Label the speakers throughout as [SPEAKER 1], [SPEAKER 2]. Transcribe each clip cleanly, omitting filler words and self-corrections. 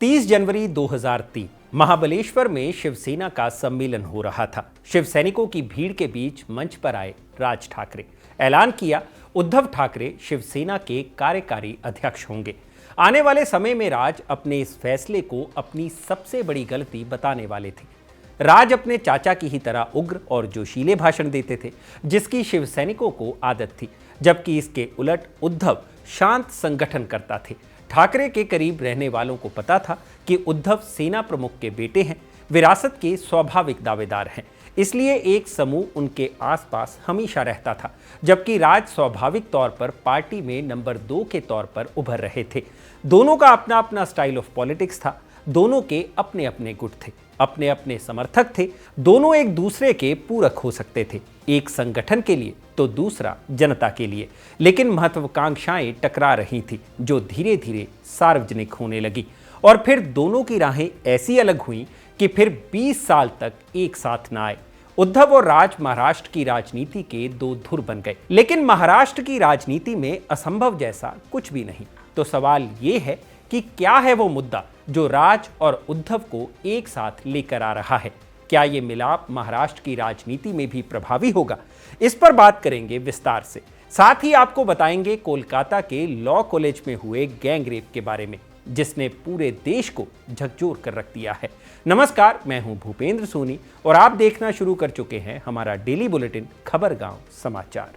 [SPEAKER 1] 30 जनवरी 2003 महाबलेश्वर में शिवसेना का सम्मेलन हो रहा था। शिव सैनिकों की भीड़ के बीच मंच पर आए राज ठाकरे। ऐलान किया, उद्धव ठाकरे शिवसेना के कार्यकारी अध्यक्ष होंगे। आने वाले समय में राज अपने इस फैसले को अपनी सबसे बड़ी गलती बताने वाले थे। राज अपने चाचा की ही तरह उग्र और जोशीले भाषण देते थे, जिसकी शिव सैनिकों को आदत थी, जबकि इसके उलट उद्धव शांत संगठन करता थे। ठाकरे के करीब रहने वालों को पता था कि उद्धव सेना प्रमुख के बेटे हैं, विरासत के स्वाभाविक दावेदार हैं, इसलिए एक समूह उनके आसपास हमेशा रहता था, जबकि राज स्वाभाविक तौर पर पार्टी में नंबर 2 के तौर पर उभर रहे थे। दोनों का अपना अपना स्टाइल ऑफ पॉलिटिक्स था, दोनों के अपने अपने गुट थे, अपने अपने समर्थक थे, दोनों एक दूसरे के पूरक हो सकते थे, एक संगठन के लिए तो दूसरा जनता के लिए। लेकिन महत्वाकांक्षाएं टकरा रही थी, जो धीरे धीरे सार्वजनिक होने लगी, और फिर दोनों की राहें ऐसी अलग हुई कि फिर 20 साल तक एक साथ न आए। उद्धव और राज महाराष्ट्र की राजनीति के दो धुर बन गए, लेकिन महाराष्ट्र की राजनीति में असंभव जैसा कुछ भी नहीं। तो सवाल ये है कि क्या है वो मुद्दा जो राज और उद्धव को एक साथ लेकर आ रहा है? क्या ये मिलाप महाराष्ट्र की राजनीति में भी प्रभावी होगा? इस पर बात करेंगे विस्तार से। साथ ही आपको बताएंगे कोलकाता के लॉ कॉलेज में हुए गैंग रेप के बारे में, जिसने पूरे देश को झकझोर कर रख दिया है। नमस्कार, मैं हूं भूपेंद्र सोनी और आप देखना शुरू कर चुके हैं हमारा डेली बुलेटिन खबर गांव समाचार।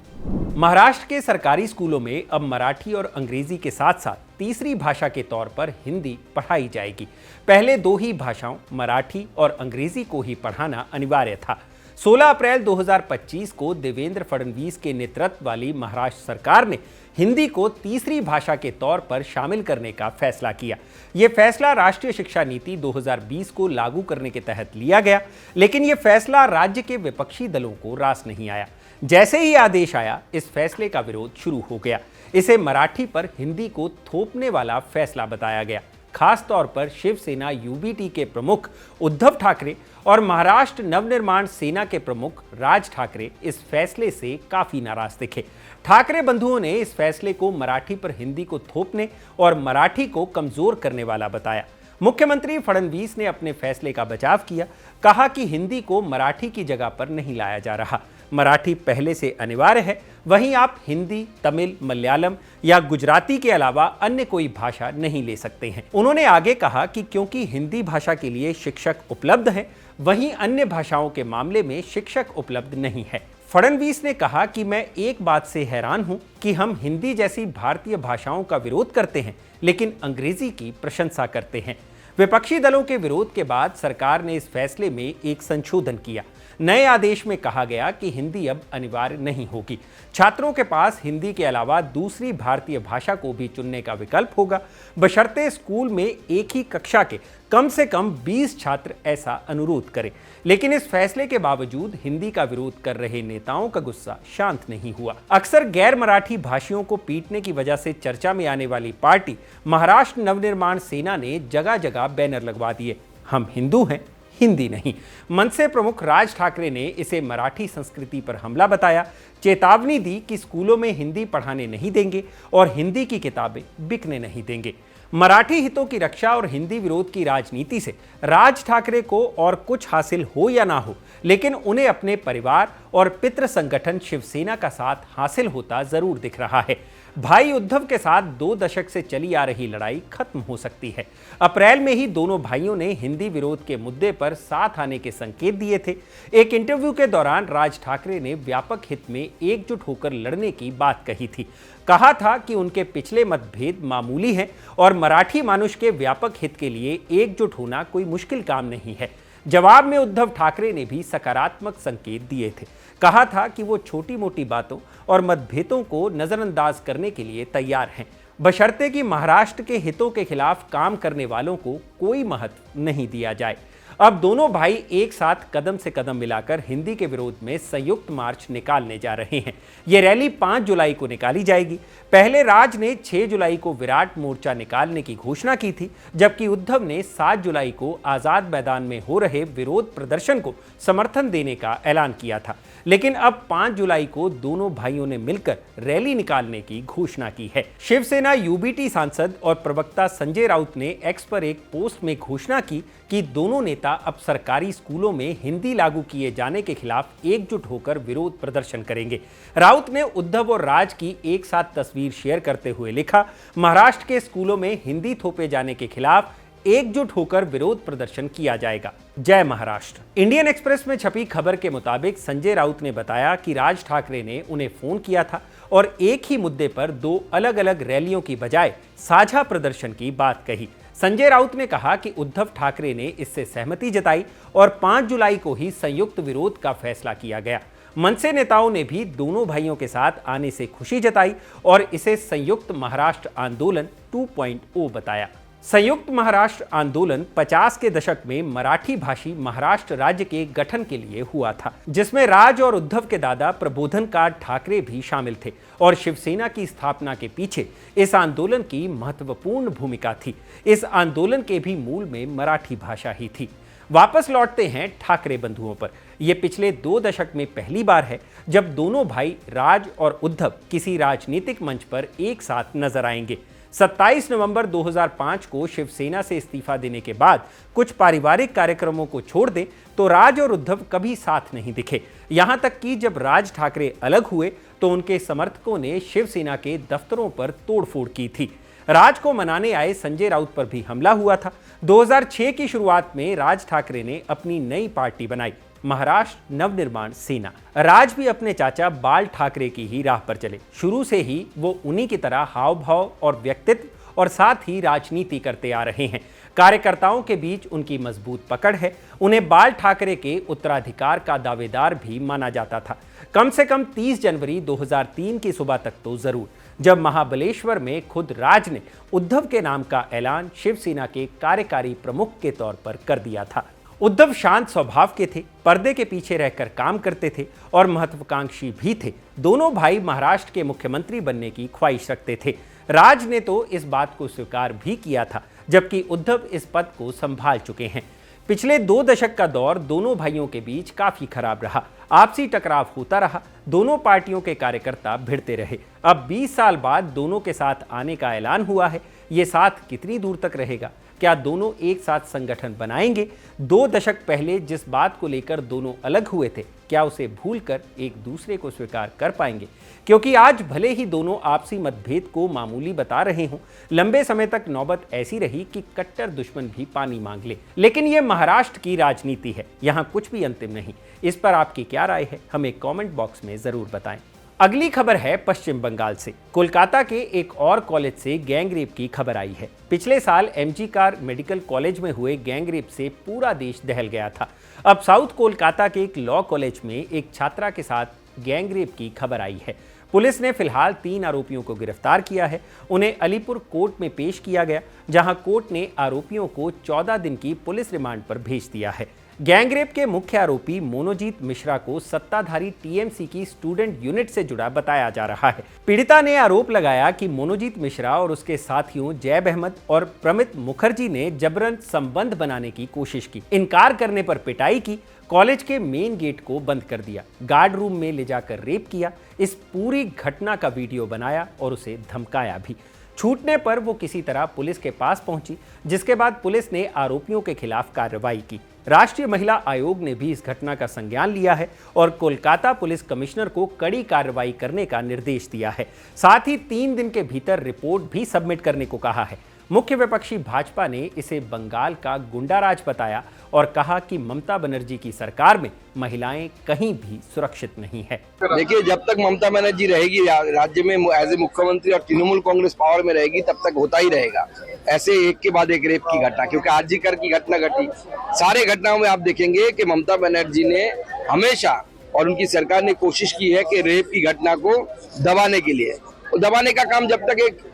[SPEAKER 1] महाराष्ट्र के सरकारी स्कूलों में अब मराठी और अंग्रेजी के साथ साथ तीसरी भाषा के तौर पर हिंदी पढ़ाई जाएगी। पहले दो ही भाषाओं मराठी और अंग्रेजी को ही पढ़ाना अनिवार्य था। 16 अप्रैल 2025 को देवेंद्र फडणवीस के नेतृत्व वाली महाराष्ट्र सरकार ने हिंदी को तीसरी भाषा के तौर पर शामिल करने का फैसला किया। यह फैसला राष्ट्रीय शिक्षा नीति 2020 को लागू करने के तहत लिया गया, लेकिन यह फैसला राज्य के विपक्षी दलों को रास नहीं आया। जैसे ही आदेश आया, इस फैसले का विरोध शुरू हो गया। इसे मराठी पर हिंदी को थोपने वाला फैसला बताया गया। खास तौर पर शिवसेना यूबीटी के प्रमुख उद्धव ठाकरे और महाराष्ट्र नवनिर्माण सेना के प्रमुख राज ठाकरे इस फैसले से काफी नाराज दिखे। ठाकरे बंधुओं ने इस फैसले को मराठी पर हिंदी को थोपने और मराठी को कमजोर करने वाला बताया। मुख्यमंत्री फडणवीस ने अपने फैसले का बचाव किया, कहा कि हिंदी को मराठी की जगह पर नहीं लाया जा रहा। मराठी पहले से अनिवार्य है, वहीं आप हिंदी, तमिल, मलयालम या गुजराती के अलावा अन्य कोई भाषा नहीं ले सकते हैं। उन्होंने आगे कहा कि क्योंकि हिंदी भाषा के लिए शिक्षक उपलब्ध हैं, वहीं अन्य भाषाओं के मामले में शिक्षक उपलब्ध नहीं है। फडणवीस ने कहा कि मैं एक बात से हैरान हूं कि हम हिंदी जैसी भारतीय भाषाओं का विरोध करते हैं, लेकिन अंग्रेजी की प्रशंसा करते हैं। विपक्षी दलों के विरोध के बाद सरकार ने इस फैसले में एक संशोधन किया। नए आदेश में कहा गया कि हिंदी अब अनिवार्य नहीं होगी। छात्रों के पास हिंदी के अलावा दूसरी भारतीय भाषा को भी चुनने का विकल्प होगा, बशर्ते स्कूल में एक ही कक्षा के कम से कम 20 छात्र ऐसा अनुरोध करें। लेकिन इस फैसले के बावजूद हिंदी का विरोध कर रहे नेताओं का गुस्सा शांत नहीं हुआ। अक्सर गैर मराठी भाषियों को पीटने की वजह से चर्चा में आने वाली पार्टी महाराष्ट्र नवनिर्माण सेना ने जगह जगह बैनर लगवा दिए, हम हिंदू हैं, हिंदी नहीं। मनसे प्रमुख राज ठाकरे ने इसे मराठी संस्कृति पर हमला बताया, चेतावनी दी कि स्कूलों में हिंदी पढ़ाने नहीं देंगे और हिंदी की किताबें बिकने नहीं देंगे। मराठी हितों की रक्षा और हिंदी विरोध की राजनीति से राज ठाकरे को और कुछ हासिल हो या ना हो, लेकिन उन्हें अपने परिवार और पितृ संगठन शिवसेना का साथ हासिल होता जरूर दिख रहा है। भाई उद्धव के साथ 2 दशक से चली आ रही लड़ाई खत्म हो सकती है। अप्रैल में ही दोनों भाइयों ने हिंदी विरोध के मुद्दे पर साथ आने के संकेत दिए थे। एक इंटरव्यू के दौरान राज ठाकरे ने व्यापक हित में एकजुट होकर लड़ने की बात कही थी। कहा था कि उनके पिछले मतभेद मामूली हैं और मराठी मानुष के व्यापक हित के लिए एकजुट होना कोई मुश्किल काम नहीं है। जवाब में उद्धव ठाकरे ने भी सकारात्मक संकेत दिए थे। कहा था कि वो छोटी मोटी बातों और मतभेदों को नजरअंदाज करने के लिए तैयार हैं, बशर्ते कि महाराष्ट्र के हितों के खिलाफ काम करने वालों को कोई महत्व नहीं दिया जाए। अब दोनों भाई एक साथ कदम से कदम मिलाकर हिंदी के विरोध में संयुक्त मार्च निकालने जा रहे हैं। ये रैली 5 जुलाई को निकाली जाएगी। पहले राज ने 6 जुलाई को विराट मोर्चा निकालने की घोषणा की थी, जबकि उद्धव ने 7 जुलाई को आजाद मैदान में हो रहे विरोध प्रदर्शन को समर्थन देने का ऐलान किया था। लेकिन अब 5 जुलाई को दोनों भाइयों ने मिलकर रैली निकालने की घोषणा की है। शिवसेना यूबीटी सांसद और प्रवक्ता संजय राउत ने एक्स पर एक पोस्ट में घोषणा की कि दोनों नेता अब सरकारी स्कूलों में हिंदी लागू किए जाने के खिलाफ एकजुट होकर विरोध प्रदर्शन करेंगे। राउत ने उद्धव और राज की एक साथ तस्वीर शेयर करते हुए लिखा, महाराष्ट्र के स्कूलों में हिंदी थोपे जाने के खिलाफ एकजुट होकर विरोध प्रदर्शन किया जाएगा। जय महाराष्ट्र। इंडियन एक्सप्रेस में छपी खबर के मुताबिक संजय राउत ने बताया कि राज ठाकरे ने उन्हें फोन किया था और एक ही मुद्दे पर 2 अलग अलग रैलियों की बजाय साझा प्रदर्शन की बात कही। संजय राउत ने कहा कि उद्धव ठाकरे ने इससे सहमति जताई और 5 जुलाई को ही संयुक्त विरोध का फैसला किया गया। मनसे नेताओं ने भी दोनों भाइयों के साथ आने से खुशी जताई और इसे संयुक्त महाराष्ट्र आंदोलन 2.0 बताया। संयुक्त महाराष्ट्र आंदोलन 50 के दशक में मराठी भाषी महाराष्ट्र राज्य के गठन के लिए हुआ था, जिसमें राज और उद्धव के दादा प्रबोधनकार ठाकरे भी शामिल थे और शिवसेना की स्थापना के पीछे इस आंदोलन की महत्वपूर्ण भूमिका थी। इस आंदोलन के भी मूल में मराठी भाषा ही थी। वापस लौटते हैं ठाकरे बंधुओं पर। यह पिछले 2 दशक में पहली बार है जब दोनों भाई राज और उद्धव किसी राजनीतिक मंच पर एक साथ नजर आएंगे। 27 नवंबर 2005 को शिवसेना से इस्तीफा देने के बाद कुछ पारिवारिक कार्यक्रमों को छोड़ दें तो राज और उद्धव कभी साथ नहीं दिखे। यहां तक कि जब राज ठाकरे अलग हुए तो उनके समर्थकों ने शिवसेना के दफ्तरों पर तोड़फोड़ की थी। राज को मनाने आए संजय राउत पर भी हमला हुआ था। 2006 की शुरुआत में राज ठाकरे ने अपनी नई पार्टी बनाई, महाराष्ट्र नवनिर्माण सेना। राज भी अपने चाचा बाल ठाकरे की ही राह पर चले। शुरू से ही वो उन्हीं की तरह हाव भाव और व्यक्तित्व और साथ ही राजनीति करते आ रहे हैं। कार्यकर्ताओं के बीच उनकी मजबूत पकड़ है। उन्हें बाल ठाकरे के उत्तराधिकार का दावेदार भी माना जाता था। कम से कम 30 जनवरी 2003 की सुबह तक तो जरूर, जब महाबलेश्वर में खुद राज ने उद्धव के नाम का ऐलान शिवसेना के कार्यकारी प्रमुख के तौर पर कर दिया था। उद्धव शांत स्वभाव के थे, पर्दे के पीछे रहकर काम करते थे और महत्वाकांक्षी भी थे। दोनों भाई महाराष्ट्र के मुख्यमंत्री बनने की ख्वाहिश रखते थे। राज ने तो इस बात को स्वीकार भी किया था, जबकि उद्धव इस पद को संभाल चुके हैं। पिछले 2 दशक का दौर दोनों भाइयों के बीच काफी खराब रहा। आपसी टकराव होता रहा, दोनों पार्टियों के कार्यकर्ता भिड़ते रहे। अब 20 साल बाद दोनों के साथ आने का ऐलान हुआ है। ये साथ कितनी दूर तक रहेगा? क्या दोनों एक साथ संगठन बनाएंगे? 2 दशक पहले जिस बात को लेकर दोनों अलग हुए थे, क्या उसे भूलकर एक दूसरे को स्वीकार कर पाएंगे? क्योंकि आज भले ही दोनों आपसी मतभेद को मामूली बता रहे हों, लंबे समय तक नौबत ऐसी रही कि कट्टर दुश्मन भी पानी मांग ले। लेकिन यह महाराष्ट्र की राजनीति है, यहाँ कुछ भी अंतिम नहीं। इस पर आपकी क्या राय है, हमें कमेंट बॉक्स में जरूर बताएं। अगली खबर है पश्चिम बंगाल से। कोलकाता के एक और कॉलेज से गैंगरेप की खबर आई है। पिछले साल एमजी कार मेडिकल कॉलेज में हुए गैंगरेप से पूरा देश दहल गया था। अब साउथ कोलकाता के एक लॉ कॉलेज में एक छात्रा के साथ गैंगरेप की खबर आई है। पुलिस ने फिलहाल 3 आरोपियों को गिरफ्तार किया है। उन्हें अलीपुर कोर्ट में पेश किया गया, जहां कोर्ट ने आरोपियों को 14 दिन की पुलिस रिमांड पर भेज दिया है। गैंगरेप के मुख्य आरोपी मोनोजीत मिश्रा को सत्ताधारी टीएमसी की स्टूडेंट यूनिट से जुड़ा बताया जा रहा है। पीड़िता ने आरोप लगाया कि मोनोजीत मिश्रा और उसके साथियों जैब अहमद और प्रमित मुखर्जी ने जबरन संबंध बनाने की कोशिश की। इनकार करने पर पिटाई की, कॉलेज के मेन गेट को बंद कर दिया, गार्ड रूम में ले जाकर रेप किया। इस पूरी घटना का वीडियो बनाया और उसे धमकाया भी। छूटने पर वो किसी तरह पुलिस के पास पहुंची, जिसके बाद पुलिस ने आरोपियों के खिलाफ कार्रवाई की। राष्ट्रीय महिला आयोग ने भी इस घटना का संज्ञान लिया है और कोलकाता पुलिस कमिश्नर को कड़ी कार्रवाई करने का निर्देश दिया है। साथ ही 3 दिन के भीतर रिपोर्ट भी सबमिट करने को कहा है। मुख्य विपक्षी भाजपा ने इसे बंगाल का गुंडाराज बताया और कहा कि ममता बनर्जी की सरकार में महिलाएं कहीं भी सुरक्षित नहीं है।
[SPEAKER 2] देखिए, जब तक ममता बनर्जी रहेगी राज्य में एज ए मुख्यमंत्री और तृणमूल कांग्रेस पावर में रहेगी, तब तक होता ही रहेगा ऐसे एक के बाद एक रेप की घटना। क्योंकि आरजीकर की घटना घटी, सारे घटनाओं में आप देखेंगे कि ममता बनर्जी ने हमेशा और उनकी सरकार ने कोशिश की है कि रेप की घटना को दबाने के लिए। दबाने का काम जब तक एक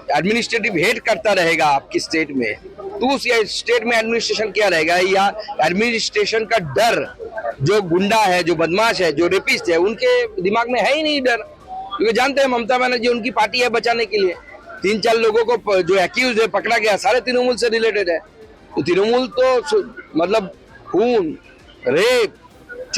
[SPEAKER 2] एडमिनिस्ट्रेटिव हेड करता रहेगा आपकी स्टेट में, तो उस स्टेट में एडमिनिस्ट्रेशन क्या रहेगा, या एडमिनिस्ट्रेशन का डर जो गुंडा है, जो बदमाश है, जो रेपिस्ट है, उनके दिमाग में है ही नहीं डर। क्योंकि जानते हैं ममता बनर्जी उनकी पार्टी है बचाने के लिए। 3-4 लोगों को जो एक्यूज है पकड़ा गया, सारे तृणमूल से रिलेटेड है। तो तृणमूल तो मतलब खून, रेप,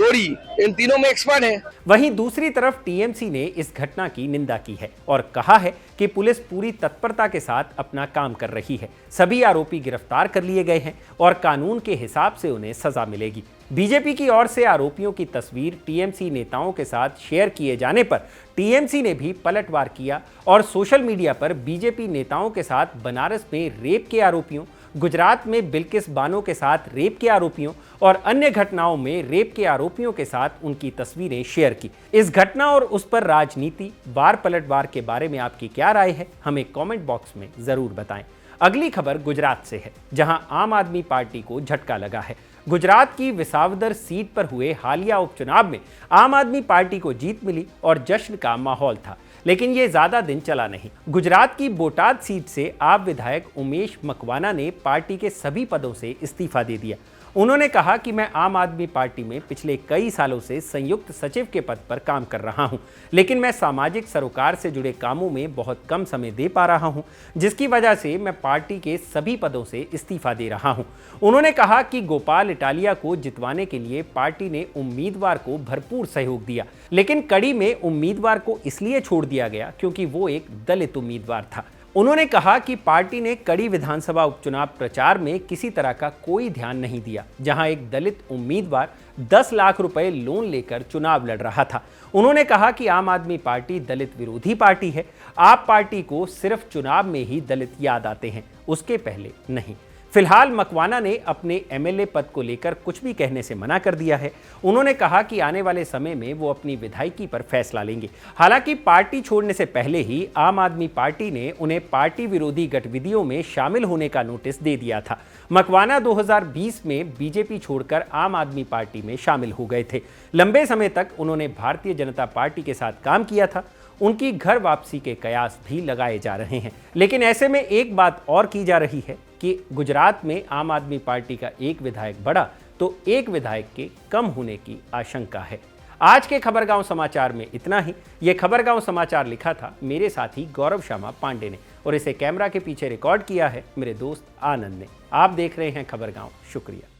[SPEAKER 2] चोरी, इन तीनों में एक्सपर्ट है।
[SPEAKER 1] वहीं दूसरी तरफ टीएमसी ने इस घटना की निंदा की है और कहा है कि पुलिस पूरी तत्परता के साथ अपना काम कर रही है। सभी आरोपी गिरफ्तार कर लिए गए हैं और कानून के हिसाब से उन्हें सजा मिलेगी। बीजेपी की ओर से आरोपियों की तस्वीर टीएमसी नेताओं के साथ शेयर किए जाने पर टीएमसी ने भी पलटवार किया और सोशल मीडिया पर बीजेपी नेताओं के साथ बनारस में रेप के आरोपियों, गुजरात में बिल्किस बानो के साथ रेप के आरोपियों और अन्य घटनाओं में रेप के आरोपियों के साथ उनकी तस्वीरें शेयर की। इस घटना और उस पर राजनीति, वार पलटवार के बारे में आपकी क्या राय है, हमें कमेंट बॉक्स में जरूर बताएं। अगली खबर गुजरात से है, जहां आम आदमी पार्टी को झटका लगा है। गुजरात की विसावदर सीट पर हुए हालिया उपचुनाव में आम आदमी पार्टी को जीत मिली और जश्न का माहौल था, लेकिन ये ज्यादा दिन चला नहीं। गुजरात की बोटाद सीट से आप विधायक उमेश मकवाना ने पार्टी के सभी पदों से इस्तीफा दे दिया। उन्होंने कहा कि मैं आम आदमी पार्टी में पिछले कई सालों से संयुक्त सचिव के पद पर काम कर रहा हूं, लेकिन मैं सामाजिक सरोकार से जुड़े कामों में बहुत कम समय दे पा रहा हूं, जिसकी वजह से मैं पार्टी के सभी पदों से इस्तीफा दे रहा हूं। उन्होंने कहा कि गोपाल इटालिया को जितवाने के लिए पार्टी ने उम्मीदवार को भरपूर सहयोग दिया, लेकिन कड़ी में उम्मीदवार को इसलिए छोड़ दिया गया क्योंकि वो एक दलित उम्मीदवार था। उन्होंने कहा कि पार्टी ने कड़ी विधानसभा उपचुनाव प्रचार में किसी तरह का कोई ध्यान नहीं दिया, जहां एक दलित उम्मीदवार 10 लाख रुपए लोन लेकर चुनाव लड़ रहा था। उन्होंने कहा कि आम आदमी पार्टी दलित विरोधी पार्टी है। आप पार्टी को सिर्फ चुनाव में ही दलित याद आते हैं, उसके पहले नहीं। फिलहाल मकवाना ने अपने एमएलए पद को लेकर कुछ भी कहने से मना कर दिया है। उन्होंने कहा कि आने वाले समय में वो अपनी विधायकी पर फैसला लेंगे। हालांकि पार्टी छोड़ने से पहले ही आम आदमी पार्टी ने उन्हें पार्टी विरोधी गतिविधियों में शामिल होने का नोटिस दे दिया था। मकवाना 2020 में बीजेपी छोड़कर आम आदमी पार्टी में शामिल हो गए थे। लंबे समय तक उन्होंने भारतीय जनता पार्टी के साथ काम किया था। उनकी घर वापसी के कयास भी लगाए जा रहे हैं, लेकिन ऐसे में एक बात और की जा रही है कि गुजरात में आम आदमी पार्टी का एक विधायक बढ़ा तो एक विधायक के कम होने की आशंका है। आज के खबरगांव समाचार में इतना ही। यह खबरगांव समाचार लिखा था मेरे साथी गौरव श्यामा पांडे ने और इसे कैमरा के पीछे रिकॉर्ड किया है मेरे दोस्त आनंद ने। आप देख रहे हैं खबरगांव। शुक्रिया।